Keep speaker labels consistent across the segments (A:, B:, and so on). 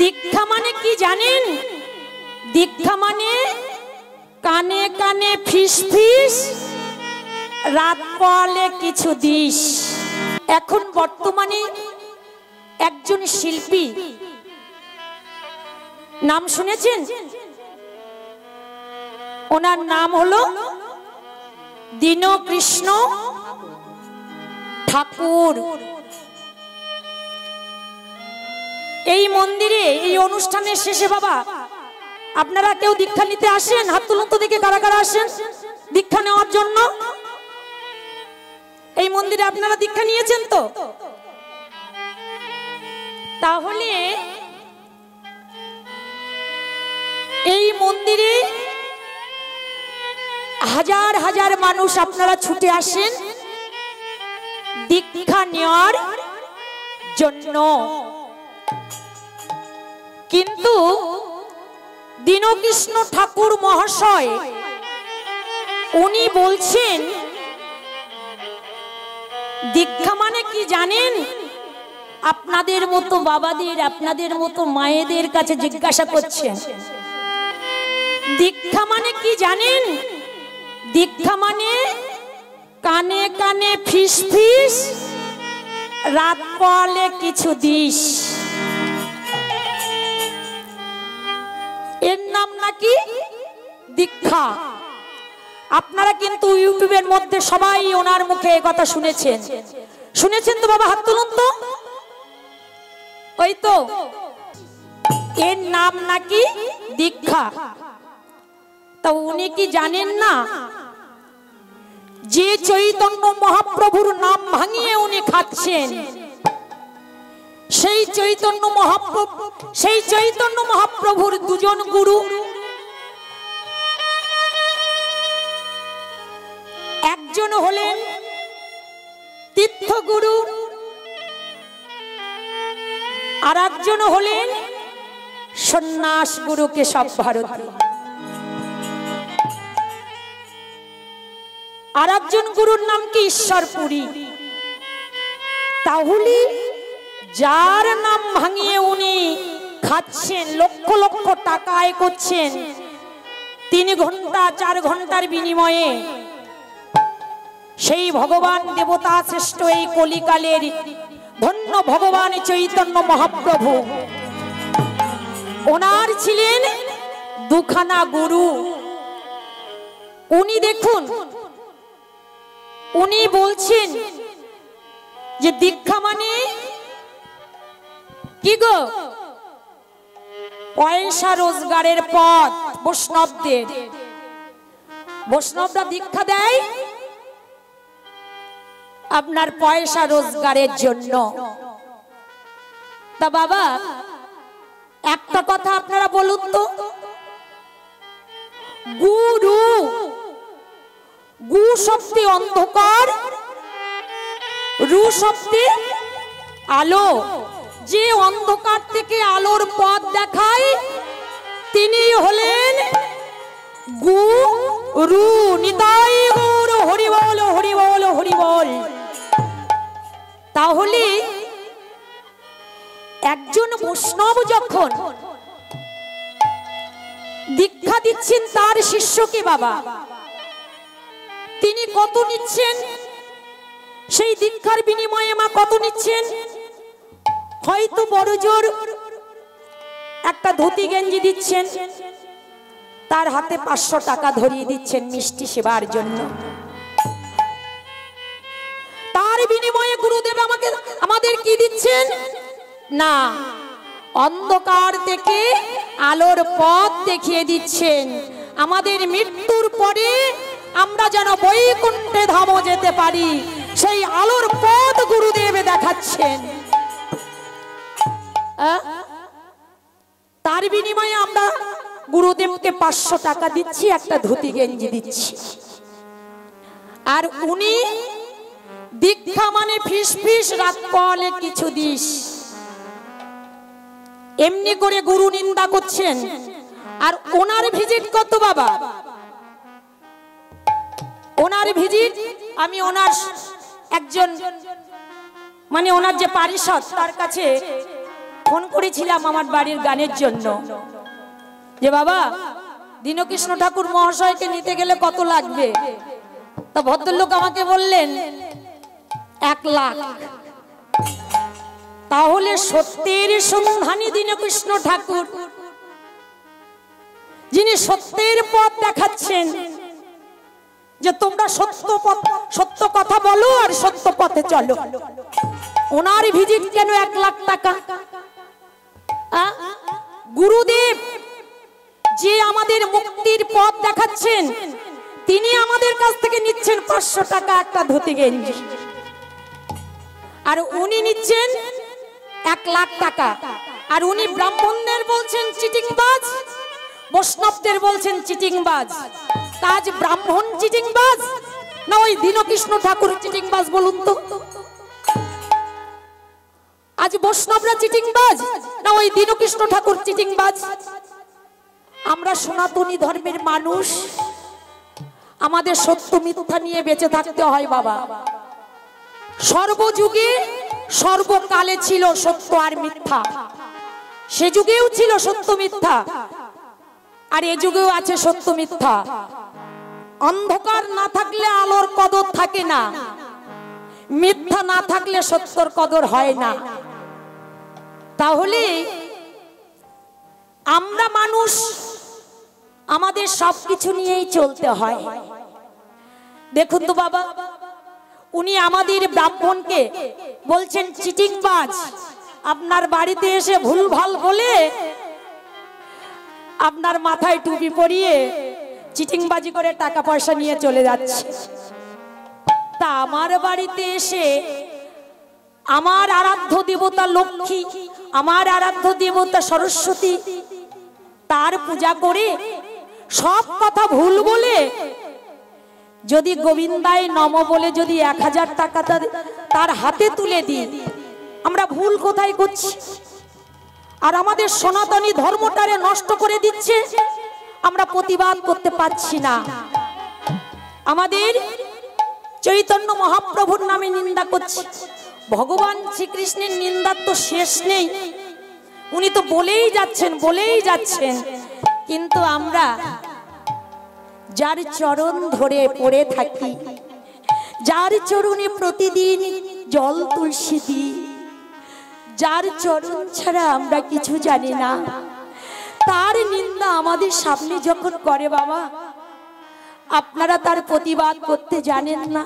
A: দীক্ষা মানে কি জানেন? দীক্ষা মানে কানে কানে ফিস ফিস, রাত পোয়ালে কিছু দিস। এখন বর্তমানে একজন শিল্পী, নাম শুনেছেন? ওনার নাম হলো দীনকৃষ্ণ ঠাকুর। এই মন্দিরে এই অনুষ্ঠানের শেষে বাবা আপনারা কেউ দীক্ষা নিতে আসেন? হাত তুলুন তো দেখে কারা কারা আসেন দীক্ষা নেওয়ার জন্য। এই মন্দিরে আপনারা দীক্ষা নিয়েছেন তো? তাহলে এই মন্দিরে হাজার হাজার মানুষ আপনারা ছুটে আসেন দীক্ষা নেওয়ার জন্য। কিন্তু দীনকৃষ্ণ ঠাকুর মহাশয় উনি বলছেন দীক্ষা মানে কি জানেন? আপনাদের মতো বাবাদের, আপনাদের মতো মায়েদের কাছে জিজ্ঞাসা করছেন দীক্ষা মানে কি জানেন? দীক্ষা মানে কানে কানে ফিস ফিস, রাত পোয়ালে কিছু দিস। এর নাম নাকি দীক্ষা। আপনারা কিন্তু ইউটিউবের মধ্যে সবাই ওনার মুখে এই কথা শুনেছেন। শুনেছেন তো বাবা? হাত তুলুন তো। ওই তো, এর নাম নাকি দীক্ষা। তা উনি কি জানেন না যে চৈতন্য মহাপ্রভুর নাম ভাঙিয়ে উনি খাচ্ছেন, সেই চৈতন্য মহাপ্রভুর দুজন গুরু, একজন হলেন তীর্থগুরু আর একজন হলেন সন্ন্যাস গুরু কেশব ভারতী। আর একজন গুরুর নাম কি ঈশ্বরপুরী। তাহলে যার নাম ভাঙিয়ে উনি খাচ্ছেন, লক্ষ লক্ষ টাকা আয় করছেন, 3 ঘন্টা 4 ঘন্টার বিনিময়ে, সেই ভগবান দেবতা শ্রেষ্ঠ এই কলিকালের ধন্য ভগবান চৈতন্য মহাপ্রভু, ওনার ছিলেন 2খানা গুরু। উনি দেখুন, উনি বলছেন যে দীক্ষা মানে কি গো? পয়সা রোজগারের পথ বৈষ্ণবদের। বৈষ্ণবরা দীক্ষা দেয় আপনার পয়সা রোজগারের জন্য। তা বাবা একটা কথা আপনারা বলুন তো, গুরু, গু শব্দে অন্ধকার, রু শব্দে আলো। যে অন্ধকার থেকে আলোর পথ দেখায় তিনি হলেন গুরু। নিতাই গৌর হরি বল, হরি বল, হরি বল। তাহলে একজন বৈষ্ণব যখন দীক্ষা দিচ্ছেন তার শিষ্যকে বাবা, তিনি কত নিচ্ছেন? সেই দীক্ষার বিনিময়ে মা কত নিচ্ছেন? হয়তো বড় জোর একটা ধুতি গেঞ্জি দিচ্ছেন, তার হাতে 500 টাকা ধরিয়ে দিচ্ছেন মিষ্টি সেবার জন্য। তার বিনিময়ে গুরুদেব আমাদের কি দিচ্ছেন? না, অন্ধকার থেকে আলোর পথ দেখিয়ে দিচ্ছেন। আমাদের মৃত্যুর পরে আমরা যেন বৈকুণ্ঠে ধাম যেতে পারি, সেই আলোর পথ গুরুদেব দেখাচ্ছেন। তার বিনিময়ে আমরা গুরুদেবকে 500 টাকা দিচ্ছি, একটা ধুতি গেঞ্জি দিচ্ছি। আর উনি দীক্ষা মানে ফিস ফিস, রাত পোয়ালে কিছু দিস, এমনি করে গুরু নিন্দা করছেন। আর ওনার ভিজিট কত বাবা? ওনার ভিজিট, আমি ওনার একজন মানে ওনার যে পারিষদ তার কাছে ফোন করেছিলাম আমার বাড়ির গানের জন্য, যে বাবা দীনকৃষ্ণ ঠাকুর মহাশয়কে নিতে গেলে কত লাগবে। তা ভদ্রলোক আমাকে বললেন 1 লাখ। তাহলে সত্যের সন্ধানী দীনকৃষ্ণ ঠাকুর, যিনি সত্যের পথ দেখাচ্ছেন, যে তোমরা সত্য কথা বলো আর সত্য পথে চলো, ওনার ভিজিট কেন 1 লাখ টাকা? গুরুদেব যে আমাদের মুক্তির পথ দেখাচ্ছেন, তিনি আমাদের কাছ থেকে নিচ্ছেন 500 টাকা একটা ধুতি গেঞ্জি, আর উনি নিচ্ছেন 1 লাখ টাকা। আর উনি ব্রাহ্মণদের বলছেন চিটিংবাজ, বৈষ্ণবদের বলছেন চিটিংবাজ। আজ ব্রাহ্মণ চিটিংবাজ না ওই দীনকৃষ্ণ ঠাকুর চিটিংবাজ বলুন তো? আজ বৈষ্ণবরা চিটিংবাজ না ওই দীনকৃষ্ণ ঠাকুর চিটিংবাজ? আমরা সনাতনী ধর্মের মানুষ, আমাদের সত্য মিথ্যা নিয়ে বেঁচে থাকতে হয় বাবা। সর্বযুগে সর্বকালে ছিল সত্য আর মিথ্যা, সে যুগেও ছিল সত্য মিথ্যা, আর এ যুগেও আছে সত্য মিথ্যা। অন্ধকার না থাকলে আলোর কদর থাকে না, মিথ্যা না থাকলে সত্যর কদর হয় না। তাহলে আমরা মানুষ, আমাদের সবকিছু নিয়েই চলতে হয়। দেখুন তো বাবা, উনি আমাদের ব্রাহ্মণকে বলছেন চিটিংবাজ। আপনার বাড়িতে এসে ভুলভাল বলে আপনার মাথায় টুপি পরিয়ে চিটিংবাজি করে টাকা পয়সা নিয়ে চলে যাচ্ছে। তা আমার বাড়িতে এসে আমার আরাধ্য দেবতা লক্ষ্মী, আমার আরাধ্য দেবতা সরস্বতী, তার পূজা করে সব কথা ভুল বলে যদি গোবিন্দায় নম বলে যদি 1000 টাকা তার হাতে তুলে দিই, আমরা ভুল কোথায় করছি? আর আমাদের সনাতনী ধর্মটারে নষ্ট করে দিচ্ছে, আমরা প্রতিবাদ করতে পারছি না। আমাদের চৈতন্য মহাপ্রভুর নামে নিন্দা করছি, ভগবান শ্রীকৃষ্ণের নিন্দার তো শেষ নেই, উনি তো বলেই যাচ্ছেন। কিন্তু আমরা যার চরণ ধরে পড়ে থাকি, যার চরণে প্রতিদিন জল তুলসী দিই, যার চরণ ছাড়া আমরা কিছু জানি না, তার নিন্দা আমাদের সামনে যখন করে বাবা, আপনারা তার প্রতিবাদ করতে জানেন না।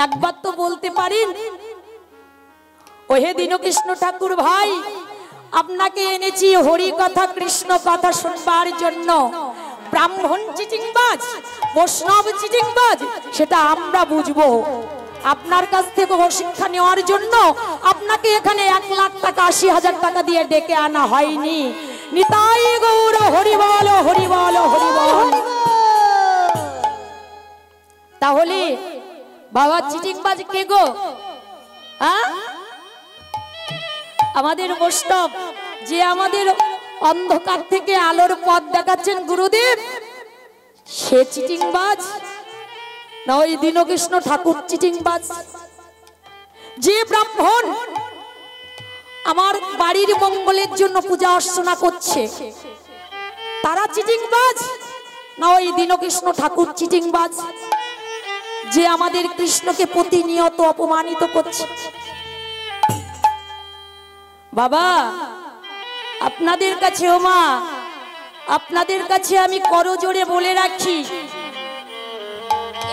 A: একবার তো বলতে পারেন, ওহে দীনকৃষ্ণ ঠাকুর ভাই, আপনাকে এনেছি হরি কথা কৃষ্ণ কথা শুনবার জন্য। ব্রাহ্মণ চিটিংবাজ, বৈষ্ণব চিটিংবাজ, সেটা আমরা বুঝবো। আপনার কাছ থেকে শিক্ষা নেওয়ার জন্য আপনাকে এখানে 1 লাখ টাকা 80,000 টাকা দিয়ে ডেকে আনা হয়নি। নিতাই গৌর হরি বল, হরি বল, হরি বল। তাহলে বাবা চিটিংবাজ কে গো? আমাদের বৈষ্ণব, যে আমাদের অন্ধকার থেকে আলোর পথ দেখাচ্ছেন গুরুদেব, সে চিটিংবাজ না ওই দীনকৃষ্ণ ঠাকুর চিটিংবাজ? যে ব্রাহ্মণ আমার বাড়ির মঙ্গলের জন্য পূজা অর্চনা করছে, তারা চিটিংবাজ না ওই দীনকৃষ্ণ ঠাকুর চিটিংবাজ? যে আমাদের কৃষ্ণকে প্রতিনিয়ত অপমানিত করছে। বাবা আপনাদের কাছে, ও মা আপনাদের কাছে আমি করজোড়ে বলে রাখি,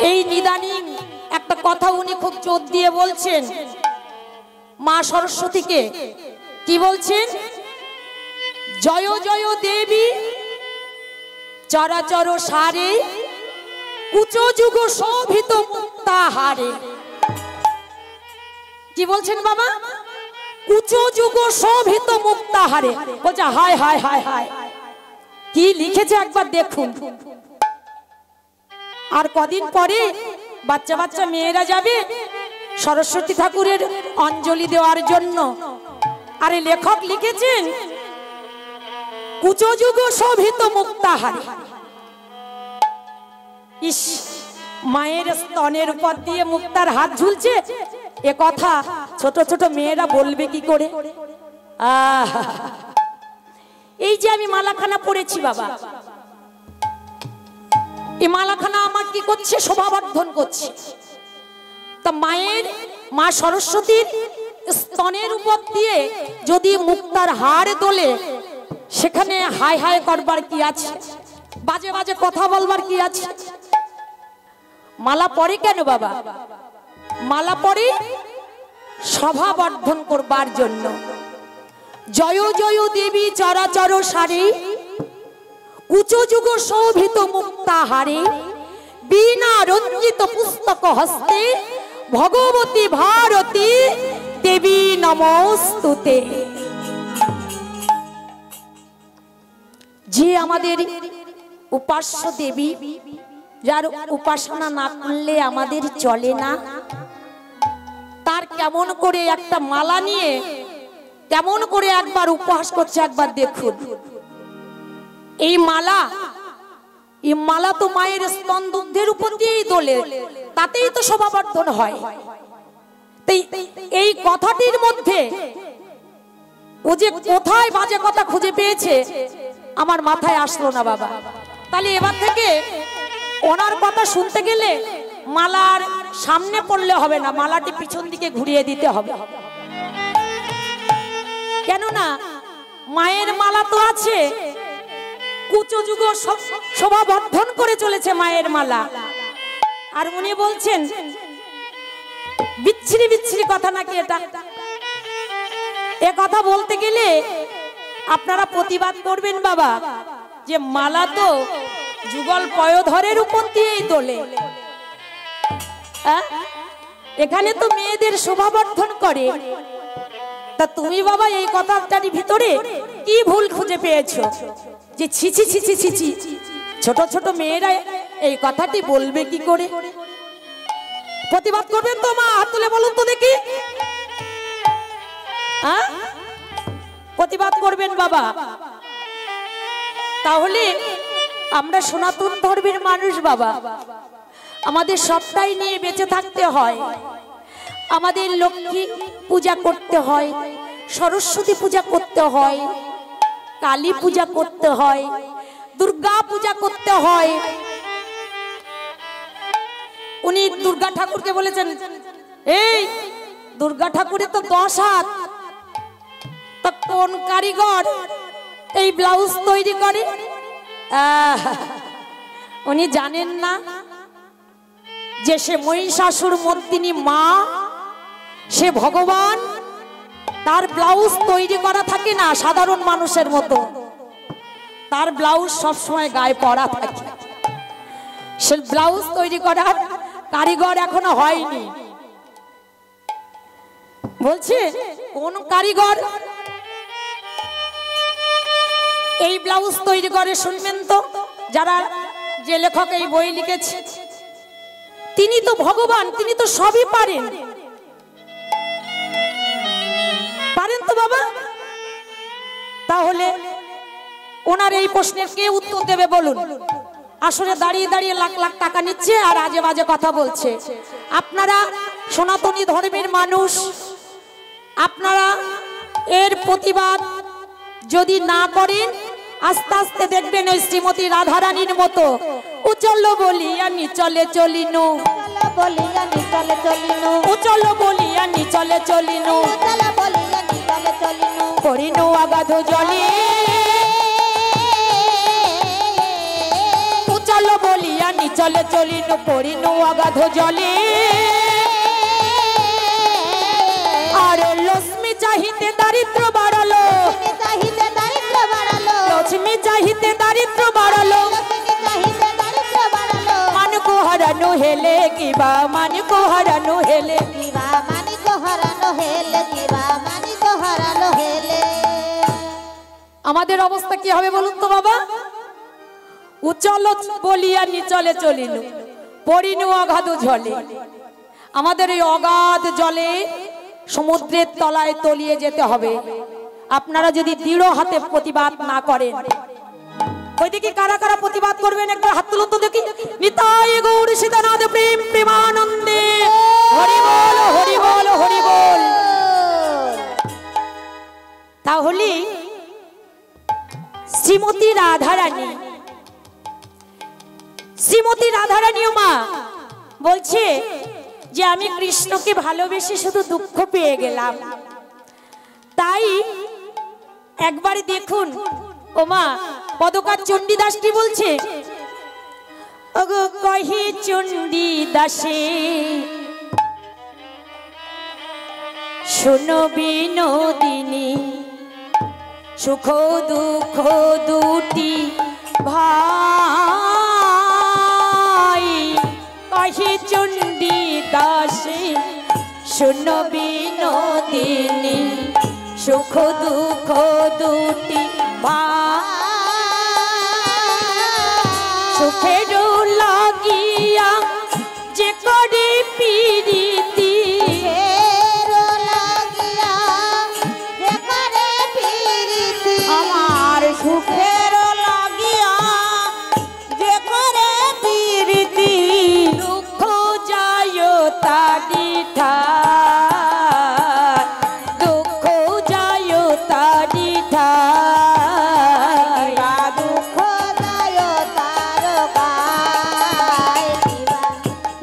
A: এই নিদানিং একটা কথা উনি খুব জোর দিয়ে বলছেন মা সরস্বতীকে। কি বলছেন? জয় জয় দেবী চরাচর সারে, কুচো যুগ শোভিত মুক্তাহারে। কি বলছেন বাবা? কুচো যুগ শোভিত মুক্তাহারে। বলছে হায় হায় হায় হায়, কি লিখেছে একবার দেখুন। আর কদিন পরে বাচ্চা বাচ্চা মেয়েরা যাবে সরস্বতী ঠাকুরের অঞ্জলি দেওয়ার জন্য। আরে লেখক লিখেছেন কুচো যুগ শোভিত মুক্তাহারে। ইস, মায়ের স্তনের উপর দিয়ে মুক্তার হাত ঝুলছে, এ কথা ছোট ছোট মেয়েরা বলবে কি করে? এই যে আমি মালাখানা পড়েছি বাবা, এই মালাখানা আমার কি করছে? শোভাবর্ধন করছে। তা মা সরস্বতীর স্তনের উপর দিয়ে যদি মুক্তার হাড় দোলে, সেখানে হাই হাই করবার কি আছে? বাজে বাজে কথা বলবার কি আছে? মালা পরে কেন বাবা? মালা পরে শোভাবর্ধন করবার জন্য। জয় জয় দেবী চরাচর সারে, উচ্চ যুগ শোভিত মুক্তাহারে, বীণা রঞ্জিত পুস্তক হস্তে, ভগবতী ভারতী দেবী নমস্তুতে। যে আমাদের উপাস্য দেবী, যার উপাসনা না করলে আমাদের চলে না, তার কেমন করে একটা মালা নিয়ে কেমন করে একবার উপহাস করছে, একবার দেখুন। এই মালা তো মায়ের স্তন দুগ্ধের উপর দিয়েই দোলে, তাতেই তো শোভাবর্ধন হয়। এই কথাটির মধ্যে ও যে কোথায় বাজে কথা খুঁজে পেয়েছে আমার মাথায় আসলো না বাবা। তাহলে এবার থেকে ওনার কথা শুনতে গেলে মালার সামনে পড়লে হবে না, মালাটি পিছন দিকে ঘুরিয়ে দিতে হবে। কেননা মায়ের মালা তো আছে, কুচ যুগ শোভাবর্ধন করে চলেছে মায়ের মালা। আর উনি বলছেন বিচ্ছিরি বিচ্ছিরি কথা নাকি এটা? এ কথা বলতে গেলে আপনারা প্রতিবাদ করবেন বাবা, যে মালা তো যুগল পয়োধরের উপর দিয়েই তোলে, এখানে তো মেয়েদের শোভাবর্ধন করে। তা তুমি বাবা এই কথাটার ভিতরে কি ভুল খুঁজে পেয়েছো যে ছিছি ছিছি ছিছি ছোট ছোট মেয়েরা এই কথাটি বলবে কি করে? প্রতিবাদ করবেন তো মা? হাত তুলে বলুন তো দেখি। প্রতিবাদ করবেন বাবা। তাহলে আমরা সনাতন ধর্মের মানুষ বাবা, আমাদের সবটাই নিয়ে বেঁচে থাকতে হয়। আমাদের লক্ষ্মী পূজা করতে হয়, সরস্বতী পূজা করতে হয়, কালী পূজা করতে হয়, দুর্গা পূজা করতে হয়। উনি দুর্গা ঠাকুরকে বলেছেন, এই দুর্গা ঠাকুরের তো 10 হাত, তা কোন কারিগর এই ব্লাউজ তৈরি করে? উনি জানেন না যে সে মহিষাসুর মর্দিনী মা, সে ভগবান। তার ব্লাউজ তৈরি করা থাকে না সাধারণ মানুষের মতো, তার ব্লাউজ সবসময় গায়ে পরা থাকে। সে ব্লাউজ তৈরি করার কারিগর এখনো হয়নি। বলছে কোন কারিগর এই ব্লাউজ তৈরি করে? শুনবেন তো, যারা যে লেখক এই বই লিখেছে, তিনি তো ভগবান, তিনি তো সবই পারেন। পারেন তো বাবা? তাহলে ওনার এই প্রশ্নের কে উত্তর দেবে বলুন? আসলে দাঁড়িয়ে দাঁড়িয়ে লাখ লাখ টাকা নিচ্ছে আর আজে বাজে কথা বলছে। আপনারা সনাতনী ধর্মের মানুষ, আপনারা এর প্রতিবাদ যদি না করেন, আস্তে আস্তে দেখবেন ওই শ্রীমতী রাধারানীর মতো উচল বলিয়া নিচলে চলিনু, উচল বলিয়া নিচলে চলিনু, করিনু অগাধ জলে, উচল বলিয়া নিচলে চলিনু, করিনু অগাধ জলে। আর লক্ষ্মী চাহিতে দারিদ্র বাড়ালো, লক্ষ্মী চাহিতে দারিদ্র বাড়ালো, মানকো হারানো হেলে কিবা, মানকো হারানো হেলে কিবা, মানকো হারানো হেলে কিবা, মানকো হারানো হেলে। আমাদের অবস্থা কি হবে বলুন তো বাবা? উচল বলিয়া নিচলে চলিনু, পড়িনু অগাধ জলে। আমাদের এই অগাধ জলে সমুদ্রের তলায় তলিয়ে যেতে হবে আপনারা যদি দৃঢ় হাতে প্রতিবাদ না করেন। ওইদিকে কারা কারা প্রতিবাদ করবেন একটু হাত তুলুন তো দেখি। নিতাই গৌর সীতানাথ প্রেম প্রেমানন্দে, হরি বল হরি বল হরি বল। তাহলে শ্রীমতী রাধারানী, শ্রীমতী রাধারানীও মা বলছে যে আমি কৃষ্ণকে ভালোবেসে শুধু দুঃখ পেয়ে গেলাম। তাই একবারে দেখুন ও মা, পদকার চণ্ডীদাস কি বলছে, ওগো কহি চণ্ডীদাসে শোনো বিনোদিনী, সুখ দুঃখ দুটি ভাই, কহি চণ্ডীদাসে শোনো বিনোদিনী, সুখ দুঃখ দুটি ভাই, সুখের লাগিয়া যে করে প্রীতি, আমার সুখের লাগিয়া যে করে প্রীতি, দুঃখ যায় তারি ঠাই, দুঃখ যায় তারি ঠাই, দুঃখ যায় তার গায়,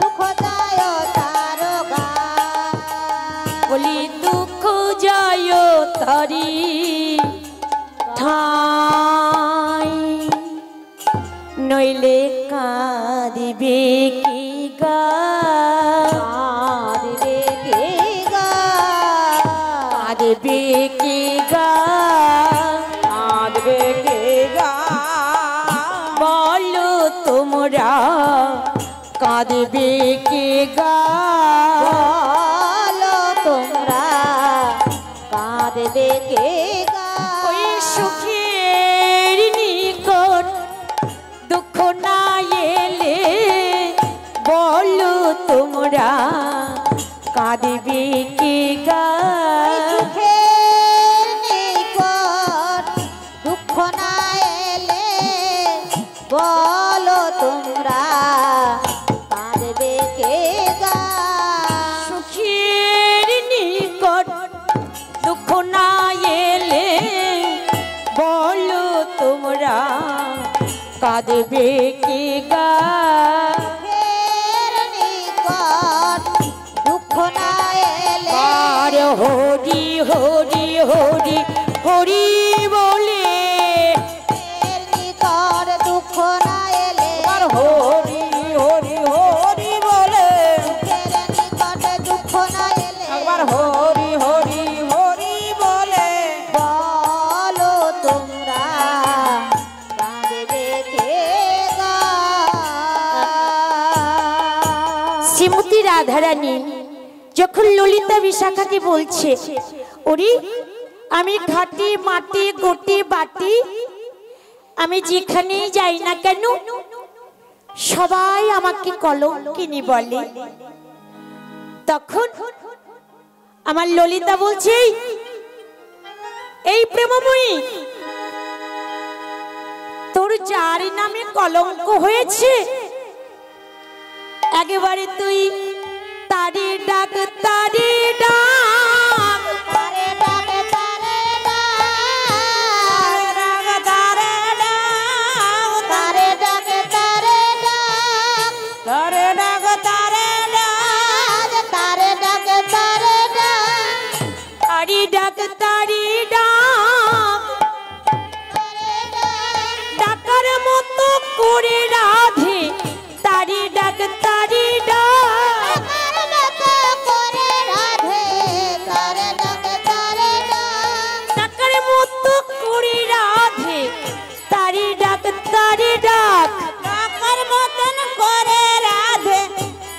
A: দুঃখ যায় তার গায়, বলি দুঃখ যায় তারি ঠাই, নইলে কাঁদিবে কি গা, কাঁদিবে কি গা, কাঁদিবে কি গা, কাঁদিবে কি গা, বলো তোমরা কাঁদিবে কি গা, বলো তোমরা কাঁদিবে কি গা, ওই সুখের নিকট দুঃখ না এলে বলো তোমরা কাঁদিবে কি গা, সুখের নিকট দুঃখ না এলে বলো তোমরা কাঁদিবে কি গা, সুখের নিকট দুঃখ না এলে বলো তোমরা কাঁদিবে কি গা, দুঃখ না এলে হরি হরি হরি হরি বলে, নিকট দুঃখ না এলে হরি হরি হরি বলে, নিকট দুঃখ না এলে একবার হরি হরি হরি বলে, বলো তোমরা কাঁদিবে কে গা। শ্রীমতী রাধারানী যখন ললিতা বিশাখাকে বলছে, ওরে আমি ঘাটি মাটি গটি বাটি আমি যেখানেই যাই না কেন সবাই আমাকে কলঙ্কিনী বলে, তখন আমার ললিতা বলছে এই প্রেমময়ী তোর যার নামে কলঙ্ক হয়েছে একেবারে তুই তারে ডাক, তারে ডাক, তারে ডাক, তারে ডাক, তারে ডাক, তারে ডাক, তারে ডাক, তারে ডাক, তারে ডাক, তারে ডাক, তারে ডাক, তারি ডাক, তারি ডাক, ডাকার মতো করে রাধে তারি ডাক, তারি ডাক, ডাকার মতো করে রাধে তারি ডাক, তারি ডাক, ডাকার মতন করে রাধে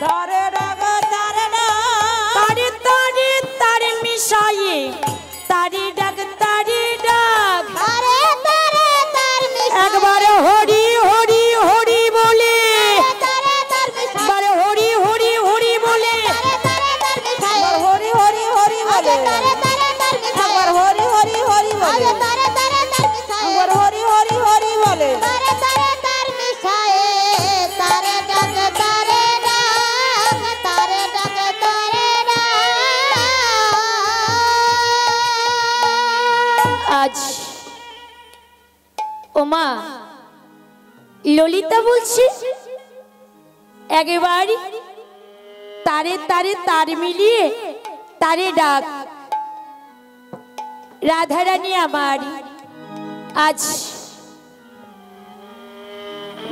A: তারে ডাক, তারে ডাক, তারে তারে তারে মিশায়ে তারি ডাক, তারি ডাক, তারে তারে তার মিশায়ে একবার হরি হরি হরি বলে ওমা ললিতা বলছি একেবারে তারে তারে তার মিলিয়ে তারে ডাক। রাধারানী আমার আজ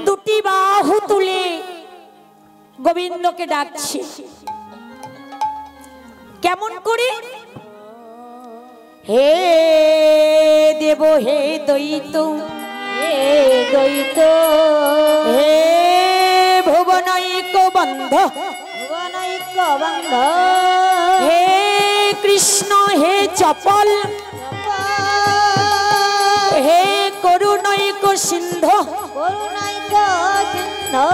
A: দুটি বাহু তুলে গোবিন্দকে ডাকছে। কেমন করে? হে দেব হে দ্বৈত, হে দ্বৈত, হে ভুবনৈক বন্ধ, ভুবনৈক বন্ধ, হে কৃষ্ণ হে চপল, হে করুণৈক সিন্ধু, করুণৈক সিন্ধু,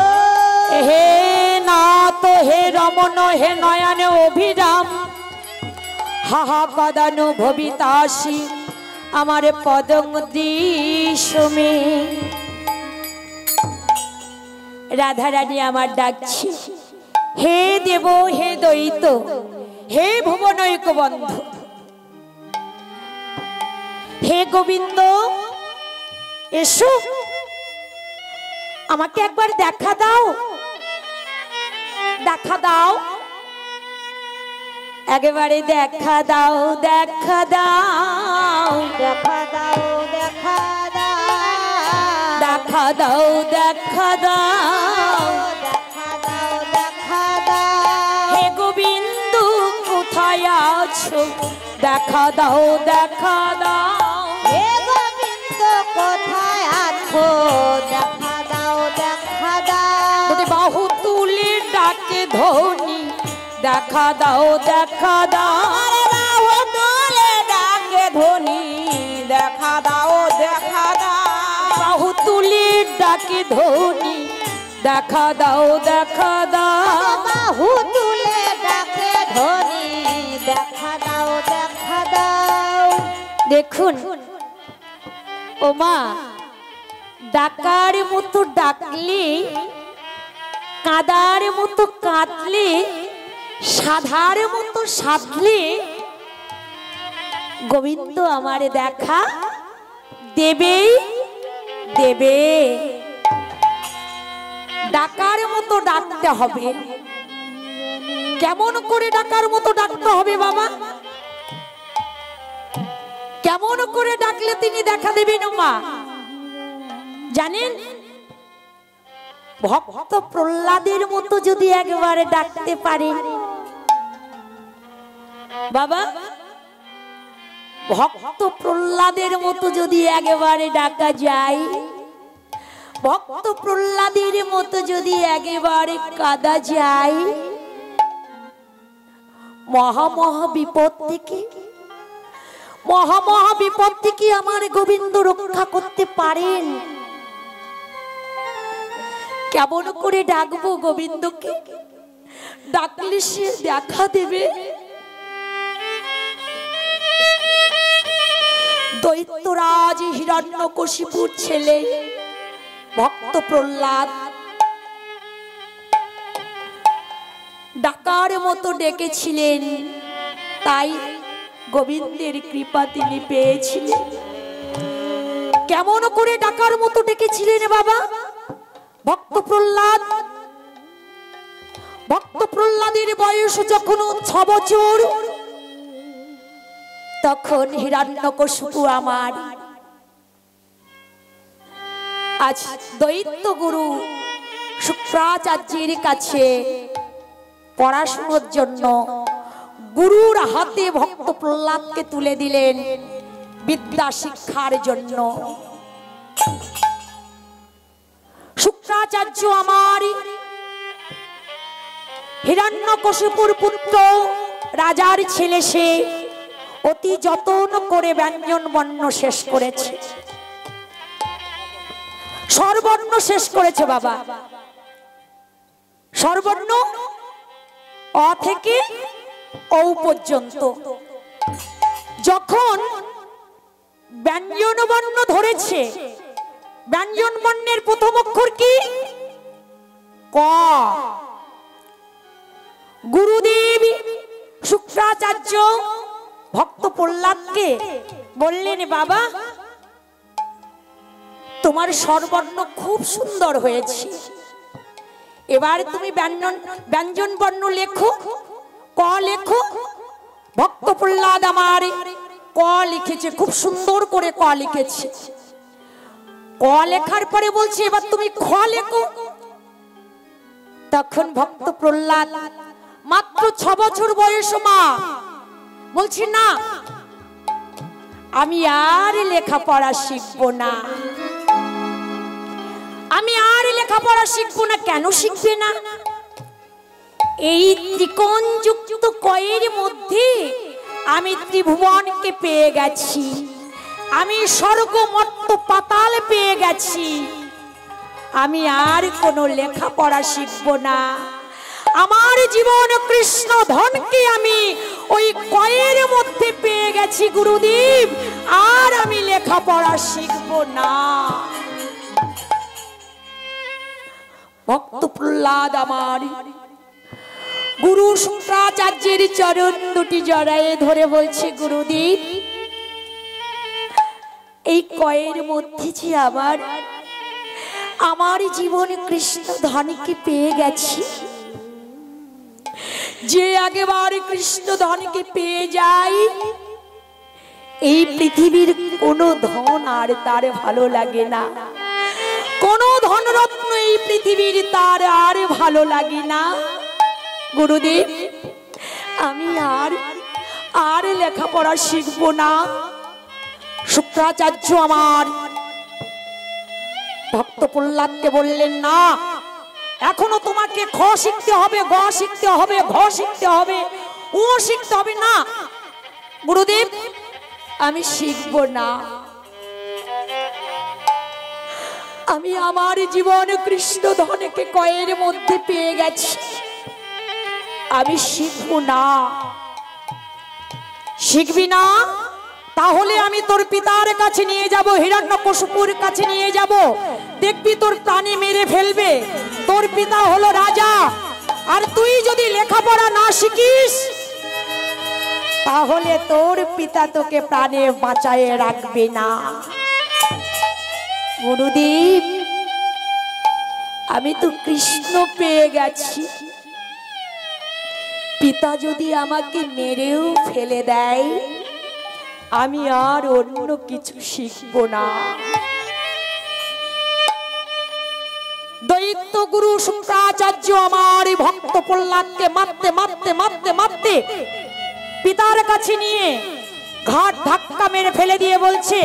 A: হে নাথ হে রমণ হে নয়ন অভিরাম, হাহা কদানুভবিতাসি আমার পদং দিশমে। রাধারানী আমার ডাকছি, হে দেব হে দ্বৈত, হে ভুবনৈক বন্ধু, হে গোবিন্দ এসো আমাকে একবার দেখা দাও, দেখা দাও, একেবারে দেখা দাও, দেখা দাও, দেখা দাও, দেখা দাও, দেখা দাও, দেখা দাও, দেখা দাও, দেখা দাও, হে গোবিন্দ কোথায় আছো দেখা দাও, দেখা দাও, হে গোবিন্দ কোথায় আছো দেখা দাও, দেখা দাও, দুটি বাহু তুলে ডাকে ধ্বনি দেখা দাও, দেখা দাও, বাহু তুলে ডাকে ধ্বনি দেখা দাও, দেখা দাও, বাহু তুলে ডাকে ধ্বনি দেখা দাও, দেখা দাও, বাহু তুলে ডাকে ধ্বনি দেখা দাও, দেখা দাও। দেখুন ওমা ডাকার মতো ডাকলে, কাদার মতো কাঁদলে, সাধার মতো সাধলে গোবিন্দ আমারে দেখা দেবে, দেবে। ডাকার মতো ডাকতে হবে। কেমন করে ডাকার মতো ডাকতে হবে বাবা? কেমন করে ডাকলে তিনি দেখা দেবেন মা জানেন? ভক্ত প্রহ্লাদের মতো যদি একবারে ডাকতে পারে বাবা, ভক্ত প্রহ্লাদের মতো যদি একেবারে ডাকা যায়, ভক্ত প্রহ্লাদের মতো যদি একেবারে কাঁদা যায়, মহা মহা বিপদ থেকে, মহা মহা বিপদ থেকে আমার গোবিন্দ রক্ষা করতে পারেন। কেমন করে ডাকবো গোবিন্দকে? ডাকলে সে দেখা দেবে। দৈত্যরাজ হিরণ্যকশিপুর ছেলে ভক্ত প্রহ্লাদ ডাকার মতো ডেকেছিলেন, তাই গোবিন্দের কৃপা তিনি পেয়েছিলেন। কেমন করে ডাকার মতো ডেকেছিলেন বাবা ভক্ত প্রহ্লাদ? ভক্ত প্রহ্লাদের বয়স যখন 6 বছর, তখন হিরণ্যকশিপু আমার আজ দৈত্য গুরু শুক্রাচার্যের কাছে পড়াশোনার জন্য গুরুর হাতে ভক্ত প্রহ্লাদকে তুলে দিলেন বিদ্যা শিক্ষার জন্য। শুক্রাচার্য আমার হিরণ্যকশিপুর পুত্র, রাজার ছেলে, সে অতি যত্ন করে ব্যঞ্জন বর্ণ শেষ করেছে, স্বরবর্ণ শেষ করেছে বাবা। স্বরবর্ণ অ থেকে ও পর্যন্ত। যখন ব্যঞ্জন বর্ণ ধরেছে, ব্যঞ্জন বর্ণের প্রথম অক্ষর কি? ক। গুরুদেব শুক্রাচার্য ভক্ত প্রহ্লাদকে বললেন, বাবা তোমার স্বরবর্ণ খুব সুন্দর হয়েছে। এবার তুমি ব্যঞ্জন বর্ণ লেখো, ক লেখো। ভক্ত প্রহ্লাদ আমার ক লিখেছে, খুব সুন্দর করে ক লিখেছে। ক লেখার পরে বলছে এবার তুমি খ লেখো। তখন ভক্ত প্রহ্লাদ মাত্র 6 বছর বয়স, মা বলছি না, আমি আর লেখাপড়া শিখবো না, আমি আর লেখাপড়া শিখবো না। কেন শিখবে না? এই ত্রিকোণ যুক্ত কয়ের মধ্যে আমি ত্রিভুবনকে পেয়ে গেছি, আমি স্বর্গ মর্ত পাতাল পেয়ে গেছি, আমি আর কোনো লেখাপড়া শিখবো না। আমার জীবন কৃষ্ণ ধনকে আমি ওই কয়ের মধ্যে পেয়ে গেছি গুরুদেব, আর আমি লেখাপড়া শিখবো না। ভক্ত প্রহ্লাদ আমার গুরু শুক্রাচার্যের চরণ দুটি জড়ায়ে ধরে বলছে, গুরুদেব এই কয়ের মধ্যে যে আমার জীবন কৃষ্ণ ধনকে পেয়ে গেছি, যে আগেবার কৃষ্ণ ধনকে পেয়ে যাই, এই পৃথিবীর কোনো ধন আর তার ভালো লাগে না, কোনো ধনরত্ন এই পৃথিবীর তার আর ভালো লাগে না। গুরুদেব আমি আর লেখাপড়া শিখবো না। শুক্রাচার্য আমার ভক্ত প্রহ্লাদকে বললেন, না, এখনো তোমাকে খ শিখতে হবে, গ শিখতে হবে, ঘ শিখতে হবে, ও শিখতে হবে। না গুরুদেব আমি শিখবো না, আমি আমার জীবন কৃষ্ণ ধনকে কয়ের মধ্যে পেয়ে গেছি, আমি শিখবো না। শিখবি না? তাহলে আমি তোর পিতার কাছে নিয়ে যাব, হিরণ্যকশিপুর কাছে নিয়ে যাব, দেখবি তোর প্রাণে মেরে ফেলবে। তোর পিতা হলো রাজা, আর তুই যদি লেখাপড়া না শিখিস তাহলে তোর পিতা তোকে প্রাণে বাঁচায়ে রাখবে না। গুরুদেব আমি তো কৃষ্ণ পেয়ে গেছি, পিতা যদি আমাকে মেরেও ফেলে দেয় আমি আর অন্য কিছু শিখব না। দৈত্য গুরু শুক্রাচার্য আমার ভক্ত প্রহ্লাদকে মারতে মারতে মারতে মারতে পিতার কাছে নিয়ে ঘাট ধাক্কা মেরে ফেলে দিয়ে বলছে,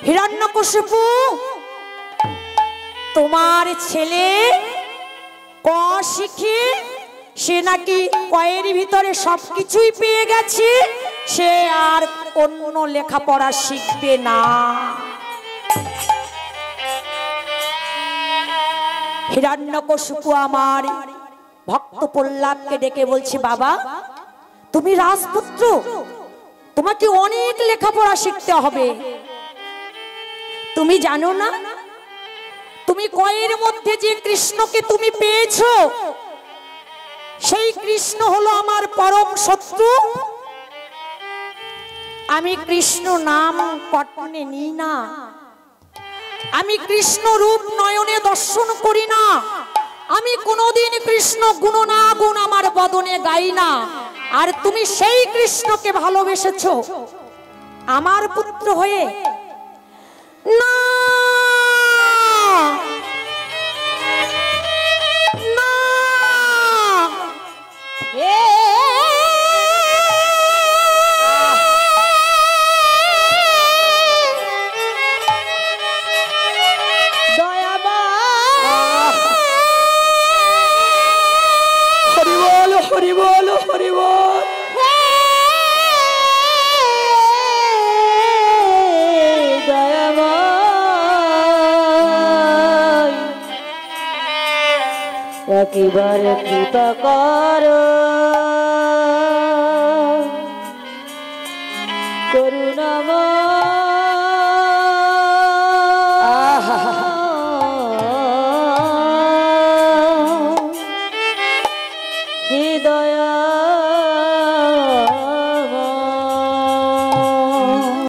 A: হিরণ্যকশিপু তোমার ছেলে ক শিখে সে নাকি কয়ের ভিতরে সবকিছুই পেয়ে গেছে, সে আর অন্য লেখাপড়া শিখবে না। হিরণ্যকশিপু আমার ভক্ত প্রহ্লাদকে ডেকে বলছে, বাবা তুমি রাজপুত্র, তোমাকে অনেক লেখাপড়া শিখতে হবে। তুমি জানো না তুমি কয়ের মধ্যে যে কৃষ্ণকে তুমি পেয়েছো সেই কৃষ্ণ হলো আমার পরম শত্রু। আমি কৃষ্ণ নাম পটনে নিই না, আমি কৃষ্ণ রূপ নয়নে দর্শন করি না, আমি কোনোদিন কৃষ্ণ গুণ আমার বদনে গাই না। আর তুমি সেই কৃষ্ণকে ভালোবেসেছো আমার পুত্র হয়ে। না
B: একেবারে কৃপা করো।